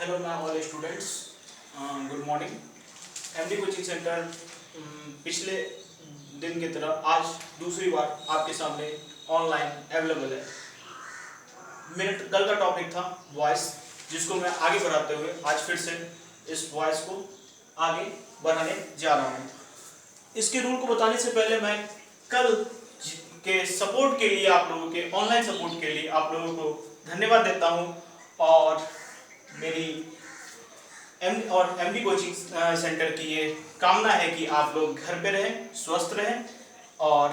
Hello मैं all students, good morning. MD coaching centre पिछले दिन की तरह आज दूसरी बार आपके सामने ऑनलाइन अवेलेबल है। मेरे कल का टॉपिक था वॉइस, जिसको मैं आगे बढ़ाते हुए आज फिर से इस वॉइस को आगे बढ़ाने जा रहा हूँ। इसके रूल को बताने से पहले मैं कल के सपोर्ट के लिए, आप लोगों के ऑनलाइन सपोर्ट के लिए आप लोगों को धन्यवाद देता हूँ। और मेरी एमडी कोचिंग सेंटर की ये कामना है कि आप लोग घर पे रहें, स्वस्थ रहें और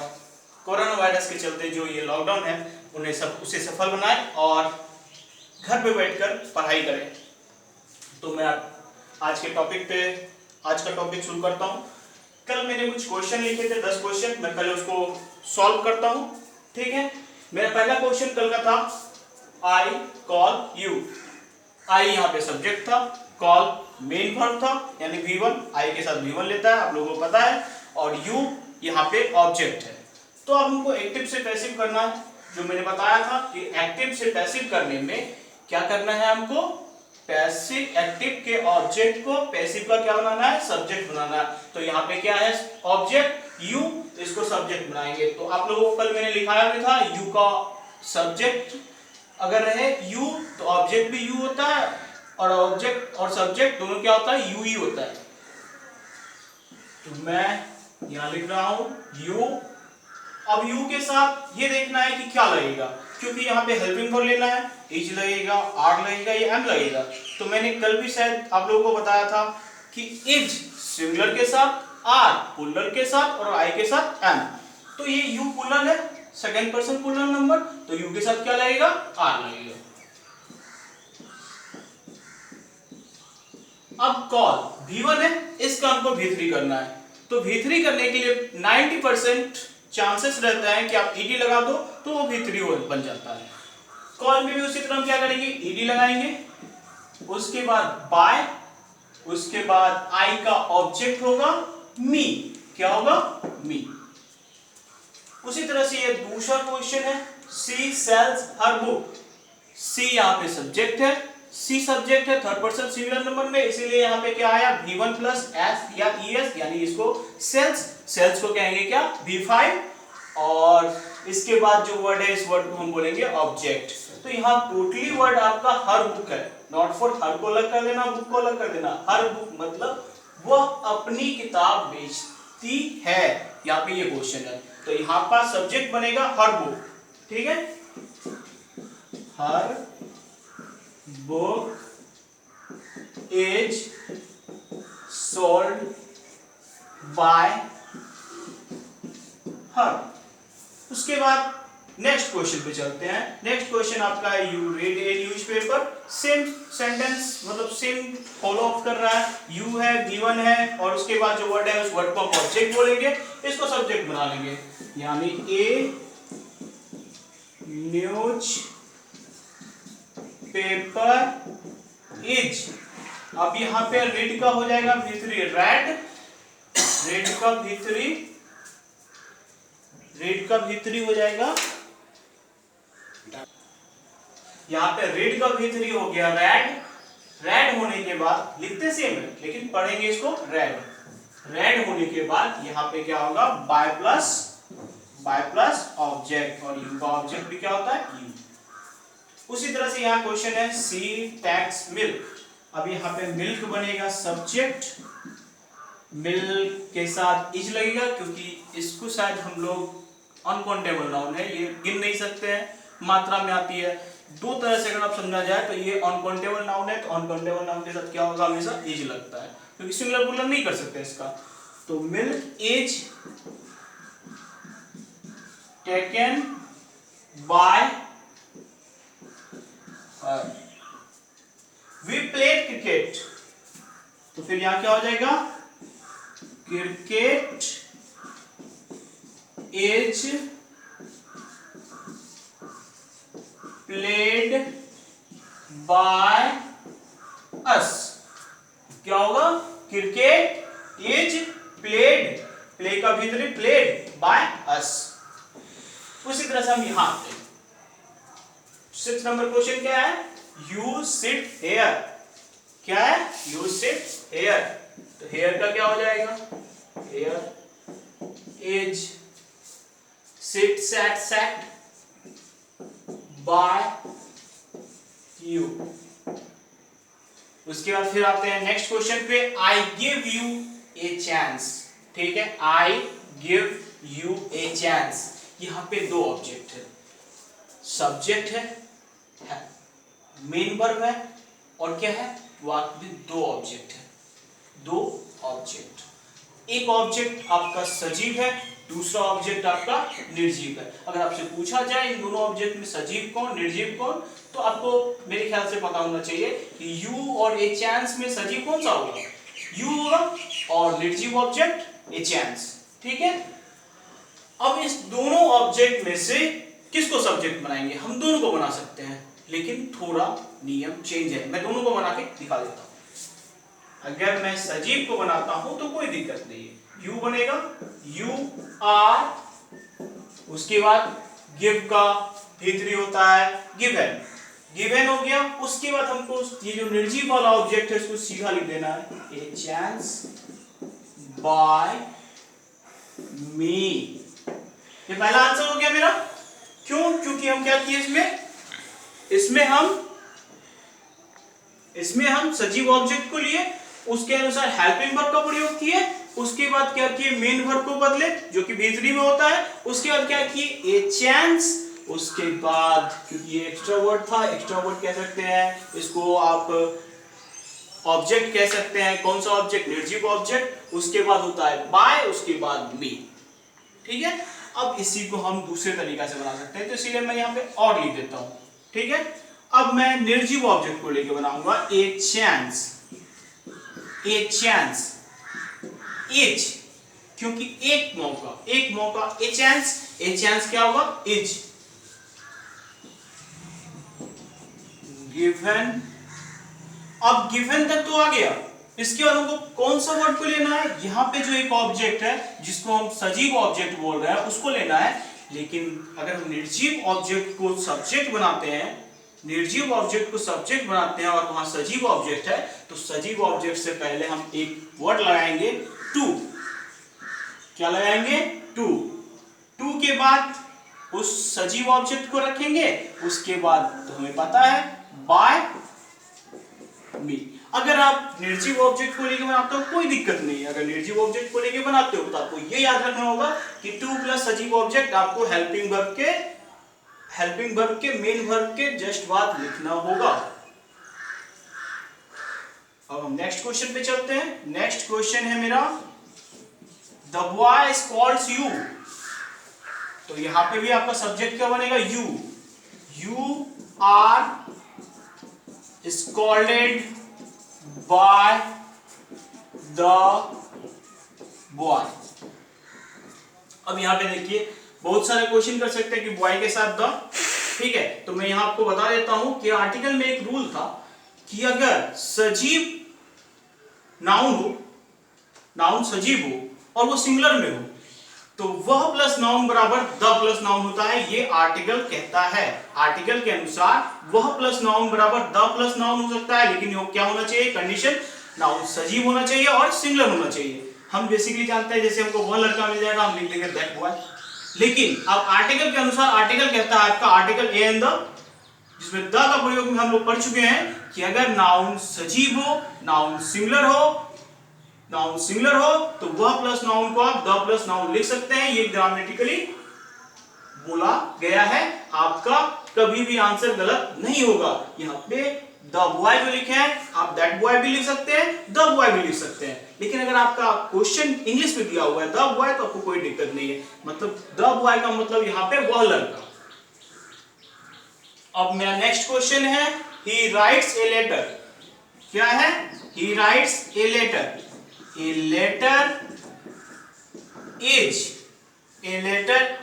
कोरोना वायरस के चलते जो ये लॉकडाउन है उसे सफल बनाएं और घर पे बैठकर पढ़ाई करें। तो मैं आज का टॉपिक शुरू करता हूँ। कल मैंने कुछ क्वेश्चन लिखे थे, 10 क्वेश्चन। मैं पहले उसको सॉल्व करता हूँ, ठीक है। मेरा पहला क्वेश्चन कल का था आई कॉल यू। आई यहाँ पे सब्जेक्ट था, कॉल मेन वर्ब था यानी V1, आई के साथ V1 लेता है, आप लोगों को पता है, और यू यहाँ पे ऑब्जेक्ट है। तो अब हमको एक्टिव से पैसिव करना है। जो मैंने बताया था कि एक्टिव से पैसिव करने में क्या करना है हमको, पैसिव एक्टिव के ऑब्जेक्ट को पैसिव का क्या बनाना है, सब्जेक्ट बनाना है। तो यहाँ पे क्या है, ऑब्जेक्ट यू, इसको सब्जेक्ट बनाएंगे। तो आप लोगों को कल मैंने लिखाया भी था, यू का सब्जेक्ट अगर रहे यू तो ऑब्जेक्ट भी यू होता है, और ऑब्जेक्ट और सब्जेक्ट दोनों क्या होता है, यू ही होता है। तो मैं यहां लिख रहा हूं यू। अब यू के साथ ये देखना है कि क्या लगेगा, क्योंकि यहाँ पे हेल्पिंग वर्ब लेना है, इज लगेगा, आर लगेगा या एम लगेगा। तो मैंने कल भी शायद आप लोगों को बताया था कि इज सिंगुलर के साथ, आर प्लूरल के साथ और आई के साथ एम। तो ये यू प्लूरल है, सेकंड पर्सन प्लूरल नंबर, तो यू के साथ क्या लगेगा, आर लगेगा। अब कॉल V1 है, इसका हमको V3 करना है। तो V3 करने के लिए 90% चांसेस रहता है कि आप ED लगा दो तो वो V3 बन जाता है। कॉल में भी उसी तरह हम क्या करेंगे, ED लगाएंगे, उसके बाद बाय, उसके बाद आई का ऑब्जेक्ट होगा मी, क्या होगा, मी। उसी तरह से ये दूसरा क्वेश्चन है, सी सेल्स हर बुक। सी यहाँ पे सब्जेक्ट है, सी सब्जेक्ट है थर्ड पर्सन सिंगुलर नंबर में, इसीलिए यहाँ पे क्या आया V1 प्लस एस या ES, यानी इसको सेल्स को कहेंगे क्या, V5। और इसके बाद जो वर्ड है, इस वर्ड को हम बोलेंगे ऑब्जेक्ट। तो यहाँ टोटली वर्ड आपका हर बुक है, नॉट फॉर हर को अलग कर देना, बुक को अलग कर देना। हर बुक मतलब वह अपनी किताब बेचती है, यहाँ पे ये क्वेश्चन है। तो यहाँ पर सब्जेक्ट बनेगा हर बुक, ठीक है, her book is sold by her. उसके बाद नेक्स्ट क्वेश्चन पे चलते हैं। नेक्स्ट क्वेश्चन आपका है, you read A newspaper. Same sentence, मतलब सेम फॉलो अप कर रहा है। यू है, V1 है, और उसके बाद जो वर्ड है उस वर्ड को हम ऑब्जेक्ट बोलेंगे, इसको सब्जेक्ट बना लेंगे, यानी ए न्यूज पेपर इज। अब यहां पे रीड का हो जाएगा V3, रेड का V3 हो जाएगा। यहां पे रेड का V3 हो गया रेड होने के बाद लिखते सेम है लेकिन पढ़ेंगे इसको रेड होने के बाद यहाँ पे क्या होगा, बाय प्लस ऑब्जेक्ट, और यू का ऑब्जेक्ट भी क्या होता है, यू। उसी तरह से यहाँ क्वेश्चन है, सी टैक्स मिल्क। अब यहाँ पे मिल्क बनेगा सब्जेक्ट, मिल्क के साथ इज लगेगा, क्योंकि इसको शायद हम लोग अनकाउंटेबल नाउन है, ये गिन नहीं सकते हैं, मात्रा में आती है। दो तरह से अगर आप समझा जाए तो ये अनकाउंटेबल नाउन है, तो अनकाउंटेबल नाउन के साथ क्या होगा, हमेशा इज लगता है, क्योंकि सिंगुलर प्लूरल नहीं कर सकते इसका। तो milk is taken by we played cricket. तो फिर यहां क्या हो जाएगा, cricket is played by us. क्या होगा, क्रिकेट इज प्लेड, प्ले का भीतरी प्लेड बाय अस। उसी तरह से हम यहां आते हैं। 6 नंबर क्वेश्चन क्या है, यू सिट हेयर। क्या है? यू सिट हेयर, तो हेयर का क्या हो जाएगा? Here is sit sat sat by you. उसके बाद फिर आते हैं नेक्स्ट क्वेश्चन पे, I give you a chance. ठीक है, I give you a chance. यहां पे दो ऑब्जेक्ट है, सब्जेक्ट है मेन वर्ब है, और क्या है? वाक्य में दो ऑब्जेक्ट है, दो ऑब्जेक्ट। एक ऑब्जेक्ट आपका सजीव है, दूसरा ऑब्जेक्ट आपका निर्जीव है। अगर आपसे पूछा जाए इन दोनों ऑब्जेक्ट में सजीव कौन, निर्जीव कौन, तो आपको मेरे ख्याल से पता होना चाहिए कि यू और ए चांस में सजीव कौन सा होगा? यू होगा, और निर्जीव ऑब्जेक्ट ए चांस। ठीक है, अब इस दोनों ऑब्जेक्ट में से किसको सब्जेक्ट बनाएंगे? हम दोनों को बना सकते हैं, लेकिन थोड़ा नियम चेंज है। मैं दोनों को बना के दिखा देता हूं। अगर मैं सजीव को बनाता हूं तो कोई दिक्कत नहीं है, यू बनेगा, यू आर, उसके बाद गिव का भीतरी होता है गिवन, गिवन हो गया। उसके बाद हमको ये जो निर्जीव वाला ऑब्जेक्ट है इसको सीधा लिख देना है, ए चांस बाय मी। ये पहला आंसर हो गया मेरा। क्यों? क्योंकि हम क्या किए इसमें हम सजीव ऑब्जेक्ट को लिए, उसके अनुसार हेल्पिंग वर्ब का प्रयोग किए, उसके बाद क्या किए? मेन वर्ब को बदले जो कि भीतरी में होता है, उसके बाद क्या किए? ए चांस, उसके बाद क्योंकि ये एक्स्ट्रा वर्ड था, एक्स्ट्रा वर्ड कह सकते हैं इसको, आप ऑब्जेक्ट कह सकते हैं। कौन सा ऑब्जेक्ट? निर्जीव ऑब्जेक्ट। उसके बाद होता है बाय, उसके बाद मी। ठीक है, अब इसी को हम दूसरे तरीका से बना सकते हैं, तो इसीलिए मैं यहाँ पे और लिख देता हूं। ठीक है, अब मैं निर्जीव ऑब्जेक्ट को लेके बनाऊंगा, a chance, a chance is, क्योंकि एक मौका ए चांस क्या होगा? Is given. अब गिवन तक तो आ गया, इसके बाद हमको कौन सा वर्ड को लेना है? यहां पे जो एक ऑब्जेक्ट है जिसको हम सजीव ऑब्जेक्ट बोल रहे हैं उसको लेना है। लेकिन अगर हम निर्जीव ऑब्जेक्ट को सब्जेक्ट बनाते हैं, निर्जीव ऑब्जेक्ट को सब्जेक्ट बनाते हैं और वहां सजीव ऑब्जेक्ट है, तो सजीव ऑब्जेक्ट से पहले हम एक वर्ड लगाएंगे टू। क्या लगाएंगे? टू। टू के बाद उस सजीव ऑब्जेक्ट को रखेंगे, उसके बाद तो हमें पता है बाय मी। अगर आप निर्जीव ऑब्जेक्ट को लेके बनाते हो कोई दिक्कत नहीं है, अगर निर्जीव ऑब्जेक्ट को लेके बनाते हो तो आपको ये याद रखना होगा कि टू प्लस सजीव ऑब्जेक्ट आपको हेल्पिंग वर्ब के मेन वर्ब के जस्ट बाद लिखना होगा। अब हम नेक्स्ट क्वेश्चन पे चलते हैं। नेक्स्ट क्वेश्चन है मेरा, द बॉय कॉल्स यू। तो यहां पे भी आपका सब्जेक्ट क्या बनेगा? You. You are scolded by the boy. अब यहां पे देखिए बहुत सारे क्वेश्चन कर सकते हैं कि बॉय के साथ द। ठीक है, तो मैं यहां आपको बता देता हूं कि आर्टिकल में एक रूल था कि अगर सजीव नाउन हो, नाउन सजीव हो और वो सिंगुलर में हो, तो वह प्लस नाउन बराबर द प्लस नाउन होता है, ये आर्टिकल कहता है। आर्टिकल के अनुसार वह प्लस नाउन बराबर द प्लस नाउन हो सकता है, लेकिन क्या होना चाहिए? कंडीशन, नाउन सजीव होना चाहिए और सिंगुलर होना चाहिए। हम बेसिकली जानते हैं जैसे हमको वह लड़का मिल जाएगा, हम लिख देंगे दैट बॉय। लेकिन अब आर्टिकल के अनुसार आर्टिकल कहता है आपका आर्टिकल ए एंड द, जिसमें द का प्रयोग में हम लोग पढ़ चुके हैं कि अगर नाउन सजीव हो, नाउन सिंगुलर हो तो वह प्लस नाउन को आप द प्लस नाउन लिख सकते हैं। ये ग्रामेटिकली बोला गया है, आपका कभी भी आंसर गलत नहीं होगा। यहाँ पे द बॉय जो लिखे हैं आप दैट बॉय भी लिख सकते हैं, द बॉय भी लिख सकते हैं। लेकिन अगर आपका क्वेश्चन इंग्लिश में दिया हुआ है द बॉय, तो आपको कोई दिक्कत नहीं है, मतलब द बॉय का मतलब यहाँ पे वह लड़का। अब मेरा नेक्स्ट क्वेश्चन है, ही राइट्स ए लेटर। क्या है? He writes a letter. A letter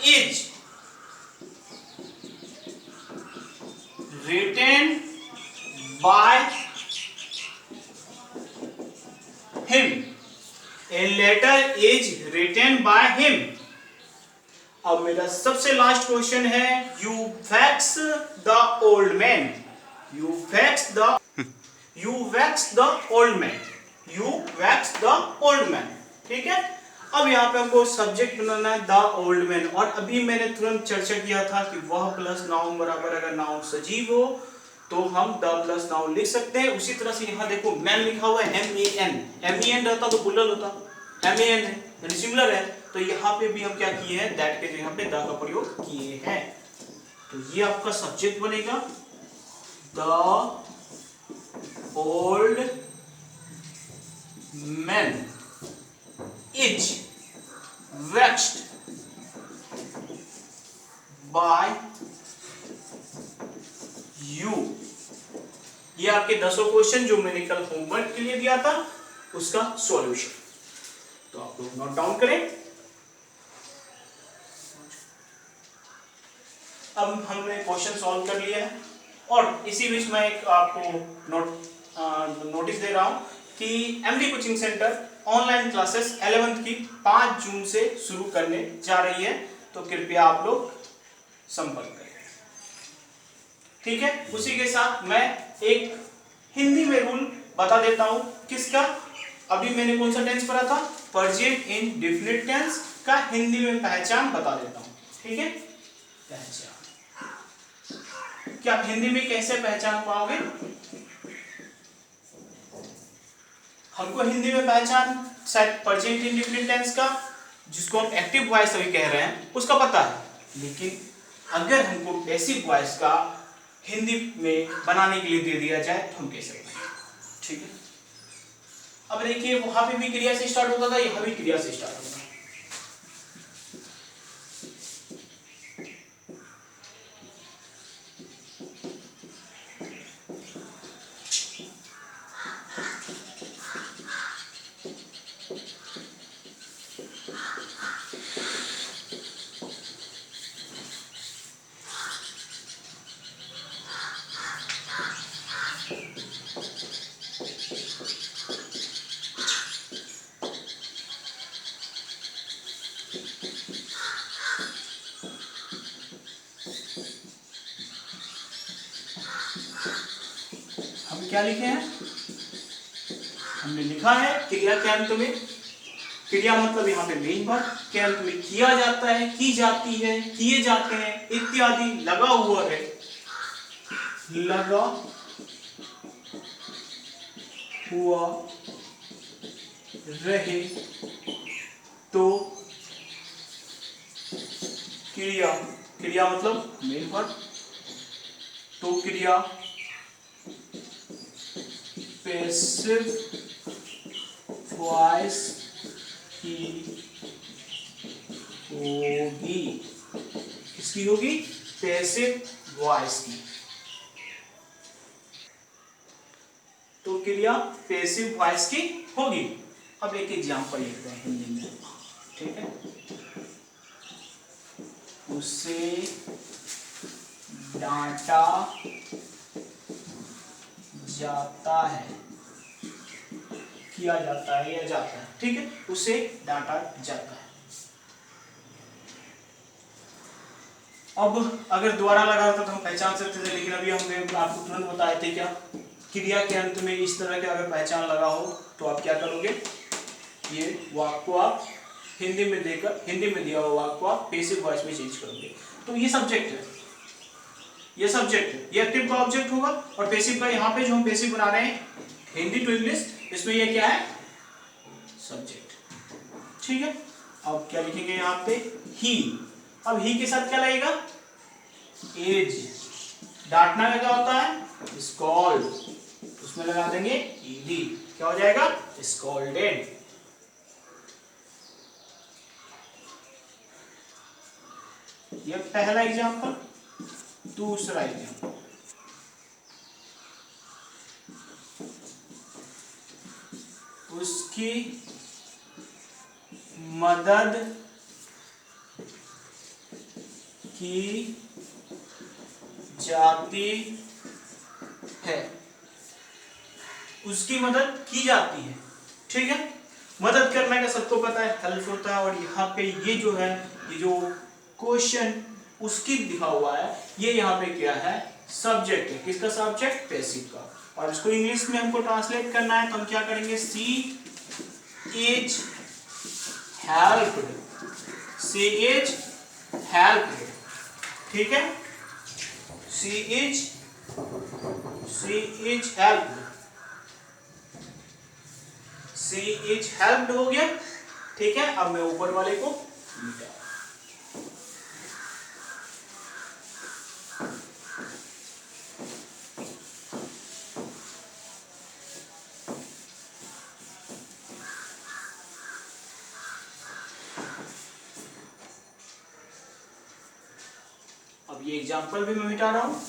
is written by him. A letter is written by him. अब मेरा सबसे लास्ट क्वेश्चन है, you fax the old man. You wax the old man, you wax the old man, ठीक है। अब यहाँ पे हमको सब्जेक्ट बनाना है द ओल्ड मैन, और अभी मैंने तुरंत चर्चा किया था कि वह प्लस नाउन बराबर, अगर नाउन सजीव हो तो हम द प्लस नाउन लिख सकते हैं। उसी तरह से यहाँ देखो मैन लिखा हुआ है M-A-N, M-E-N रहता तो प्लूरल होता, M-A-N है यानी सिंगुलर है, तो यहाँ पे भी हम क्या किए हैं, दैट के जगह पे द का प्रयोग किए हैं। तो ये आपका सब्जेक्ट बनेगा, the old man is vexed by you. ये आपके 10 क्वेश्चन जो मैंने कल होमवर्क के लिए दिया था उसका सॉल्यूशन, तो आप लोग नोट डाउन करें। अब हमने क्वेश्चन सॉल्व कर लिया है, और इसी बीच में एक आपको नोटिस दे रहा हूं कि MD coaching centre online classes 11th की 5 जून से शुरू करने जा रही है, तो कृपया आप लोग संपर्क करें, ठीक है। उसी के साथ मैं एक हिंदी में रूल बता देता हूं, किसका, अभी मैंने कौन सा टेंस पढ़ा था, प्रेजेंट इंडेफिनिट टेंस का हिंदी में पहचान बता देता हूं, ठीक है। पहचान क्या आप हिंदी में कैसे पहचान पाओगे, हमको हिंदी में पहचान शायद प्रेजेंट इंडेफिनिट टेंस का, जिसको हम एक्टिव वॉइस अभी कह रहे हैं, उसका पता है, लेकिन अगर हमको पैसिव वॉइस का हिंदी में बनाने के लिए दे दिया जाए तो हम कैसे बनाएंगे, ठीक है। अब देखिए वहां पे भी क्रिया से स्टार्ट होता था, यहां भी क्रिया से स्टार्ट होता है। क्या लिखे हैं, हमने लिखा है क्रिया के अंत में, क्रिया मतलब यहाँ पे मेन वर्ब के अंत में किया जाता है, की जाती है, किए जाते हैं इत्यादि लगा हुआ है, लगा हुआ रहे तो क्रिया, क्रिया मतलब मेन वर्ब, तो क्रिया पैसिव वॉइस की होगी, किसकी होगी, पैसिव वॉइस की, तो क्रिया पैसिव वॉइस की होगी। अब एक एग्जांपल लिखते हैं हिंदी में, ठीक है। उसे डांटा जाता है, किया जाता है या जाता है, ठीक है, उसे डांटा जाता है। अब अगर दोबारा लगा होता तो हम पहचान सकते थे, लेकिन अभी हमने आपको तुरंत बताए थे क्या, क्रिया के अंत में इस तरह का अगर पहचान लगा हो तो आप क्या करोगे, ये वाक्य को आप हिंदी में देकर, हिंदी में दिया हुआ वाक्य को आप पैसिव वॉइस में चेंज करोगे। तो ये सब्जेक्ट है, ये सब्जेक्ट है, ये एक्टिव का ऑब्जेक्ट होगा, और पैसिव का यहाँ पे जो हम पैसिव बना रहे हैं हिंदी टू इंग्लिश, इसमें ये क्या है, सब्जेक्ट, ठीक है। अब क्या लिखेंगे यहाँ पे, ही, अब ही के साथ क्या लगेगा, एज, डांटना का क्या होता है, स्कॉल्ड, उसमें लगा देंगे ईडी, क्या हो जाएगा, स्कॉल्डेड। ये पहला एग्जाम्पल। दूसरा एग्जाम्पल, उसकी मदद की जाती है, उसकी मदद की जाती है, ठीक है। मदद करने का सबको पता है हेल्प होता है, और यहाँ पे ये जो है, ये जो क्वेश्चन उसकी लिखा हुआ है, ये यहाँ पे क्या है, सब्जेक्ट है। किसका सब्जेक्ट? पैसिव का। और इसको इंग्लिश में हमको ट्रांसलेट करना है तो हम क्या करेंगे? She is helped, she is helped, ठीक है। She is helped, she is helped हो गया, ठीक है। अब मैं ऊपर वाले को मिटा, अब ये एग्जांपल भी मैं मिटा रहा हूं।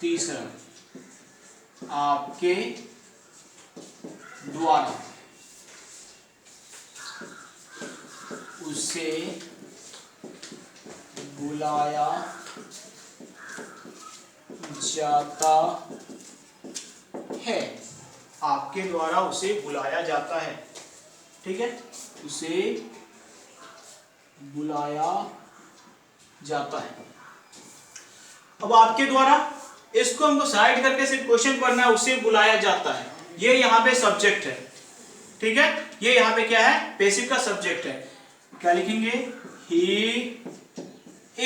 तीसरा, आपके द्वारा उसे बुलाया जाता है, आपके द्वारा उसे बुलाया जाता है, ठीक है। उसे बुलाया जाता है। अब आपके द्वारा, इसको हमको साइड करके सिर्फ क्वेश्चन पढ़ना है। उसे बुलाया जाता है, ये यहाँ पे सब्जेक्ट है, ठीक है। ये यहाँ पे क्या है? पैसिव का सब्जेक्ट है। क्या लिखेंगे? ही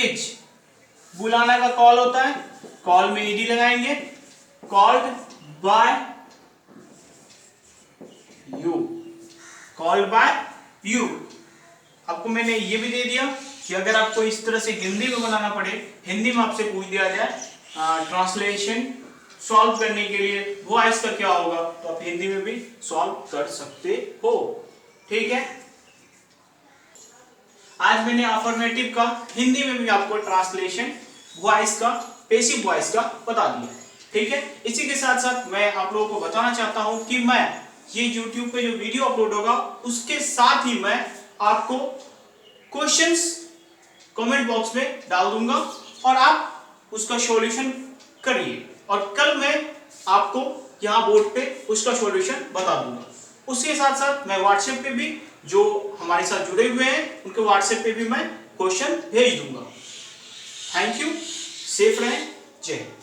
इज, बुलाना का कॉल होता है, कॉल में ईडी लगाएंगे, called by you, called by you. आपको मैंने ये भी दे दिया कि अगर आपको इस तरह से हिंदी में बनाना पड़े, हिंदी में आपसे पूछ दिया जाए ट्रांसलेशन सॉल्व करने के लिए वॉइस का क्या होगा, तो आप हिंदी में भी सॉल्व कर सकते हो, ठीक है। आज मैंने अफर्मेटिव का हिंदी में भी आपको ट्रांसलेशन वॉइस का, पैसिव वॉइस का बता दिया, ठीक है। इसी के साथ साथ मैं आप लोगों को बताना चाहता हूं कि मैं ये YouTube पे जो वीडियो अपलोड होगा उसके साथ ही मैं आपको क्वेश्चंस कमेंट बॉक्स में डाल दूंगा और आप उसका सॉल्यूशन करिए, और कल मैं आपको यहाँ बोर्ड पे उसका सॉल्यूशन बता दूंगा। उसके साथ साथ मैं व्हाट्सएप पे भी, जो हमारे साथ जुड़े हुए हैं उनके व्हाट्सएप पे भी मैं क्वेश्चन भेज दूंगा। थैंक यू, सेफ रहें, जय हिंद।